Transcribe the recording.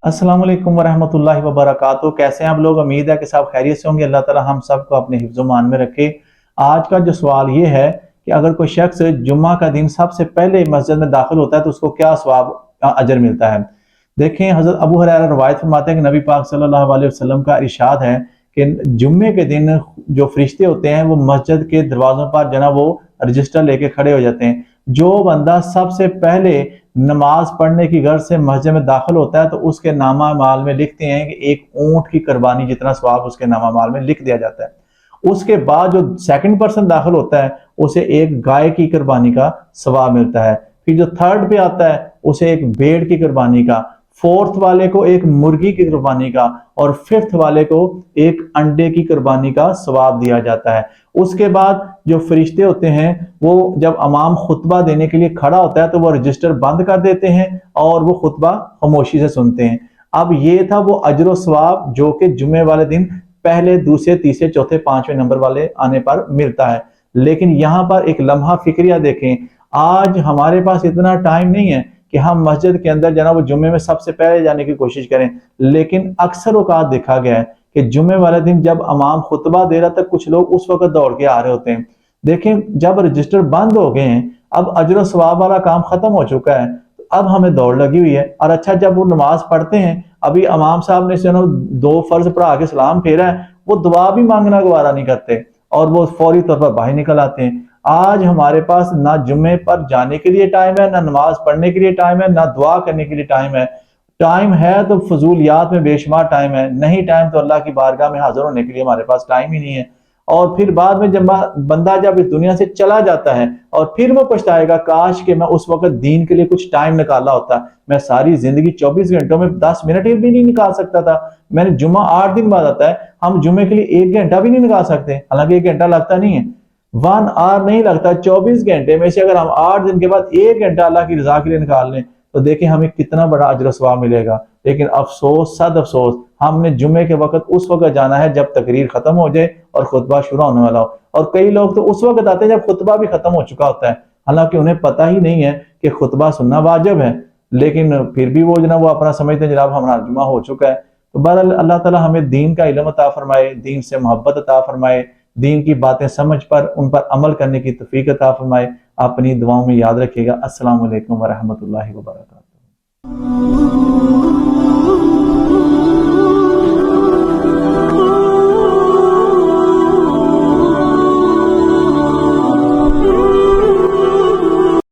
अस्सलाम वालेकुम वरहमतुल्लाहि वबरकातुहू। कैसे हैं आप लोग? उम्मीद है कि सब खैरियत से होंगे। अल्लाह ताला हम सबको अपने हिफ्ज़ मान में रखे। आज का जो सवाल ये है कि अगर कोई शख्स जुम्मा का दिन सबसे पहले मस्जिद में दाखिल होता है तो उसको क्या सवाब अजर मिलता है। देखें, हज़रत अबू हुरैरा रवायत फरमाते हैं कि नबी पाक सल्लल्लाहु अलैहि वसल्लम का इरशाद है कि जुम्मे के दिन जो फरिश्ते होते हैं वो मस्जिद के दरवाज़ों पर जो ना वो रजिस्टर लेके खड़े हो जाते हैं। जो बंदा सबसे पहले नमाज पढ़ने की गर्ज से मस्जिद में दाखिल होता है तो उसके नामा माल में लिखते हैं कि एक ऊंट की कुर्बानी जितना सवाब उसके नामा माल में लिख दिया जाता है। उसके बाद जो सेकंड पर्सन दाखिल होता है उसे एक गाय की कुर्बानी का सवाब मिलता है। फिर जो थर्ड पे आता है उसे एक भेड़ की कुर्बानी का, फोर्थ वाले को एक मुर्गी की कुर्बानी का और फिफ्थ वाले को एक अंडे की कुर्बानी का सवाब दिया जाता है। उसके बाद जो फरिश्ते होते हैं वो जब इमाम खुतबा देने के लिए खड़ा होता है तो वो रजिस्टर बंद कर देते हैं और वो खुतबा खामोशी से सुनते हैं। अब ये था वो अजर सवाब जो कि जुमे वाले दिन पहले, दूसरे, तीसरे, चौथे, पांचवें नंबर वाले आने पर मिलता है। लेकिन यहाँ पर एक लम्हा फिक्रिया देखें, आज हमारे पास इतना टाइम नहीं है कि हम मस्जिद के अंदर जना वो जुम्मे में सबसे पहले जाने की कोशिश करें। लेकिन अक्सर औकात देखा गया है कि जुम्मे वाले दिन जब इमाम खुतबा दे रहा था कुछ लोग उस वक्त दौड़ के आ रहे होते हैं। देखें, जब रजिस्टर बंद हो गए हैं, अब अजर सवाब वाला काम खत्म हो चुका है, तो अब हमें दौड़ लगी हुई है। और अच्छा, जब वो नमाज पढ़ते हैं, अभी इमाम साहब ने सुनो दो फर्ज पढ़ा के सलाम फेरा है, वो दुआ भी मांगना गवारा नहीं करते और वो फौरी तौर पर बाहर निकल आते हैं। आज हमारे पास ना जुम्मे पर जाने के लिए टाइम है, ना नमाज पढ़ने के लिए टाइम है, ना दुआ करने के लिए टाइम है। टाइम है तो फजूलियात में बेशुमार टाइम है, नहीं टाइम तो अल्लाह की बारगाह में हाजिर होने के लिए हमारे पास टाइम ही नहीं है। और फिर बाद में जब बंदा जब इस दुनिया से चला जाता है और फिर वो पछताएगा, काश कि मैं उस वक्त दीन के लिए कुछ टाइम निकाला होता। मैं सारी जिंदगी 24 घंटों में 10 मिनट भी नहीं निकाल सकता था। मैंने जुम्मा 8 दिन बाद आता है, हम जुम्मे के लिए 1 घंटा भी नहीं निकाल सकते। हालांकि 1 घंटा लगता नहीं है, 1 आवर नहीं लगता। 24 घंटे में से अगर हम 8 दिन के बाद 1 घंटा अल्लाह की रजा के लिए निकाल लें तो देखें हमें कितना बड़ा अजर सवाब मिलेगा। लेकिन अफसोस, सद अफसोस, हमने जुम्मे के वक्त उस वक्त जाना है जब तकरीर खत्म हो जाए और खुतबा शुरू होने वाला हो। और कई लोग तो उस वक्त आते हैं जब खुतबा भी खत्म हो चुका होता है, हालांकि उन्हें पता ही नहीं है कि खुतबा सुनना वाजिब है। लेकिन फिर भी वो जनाब वो अपना समझते हैं जनाब हमारा जुम्मा हो चुका है। तो बहरहाल अल्लाह ताला हमें दीन का इल्म अता फरमाए, दीन से मोहब्बत अता फरमाए, दीन की बातें समझ पर उन पर अमल करने की तौफीक अता फरमाए। अपनी दुआओं में याद रखिएगा। अस्सलाम वालेकुम वरहमतुल्लाहि वबरकातुहू।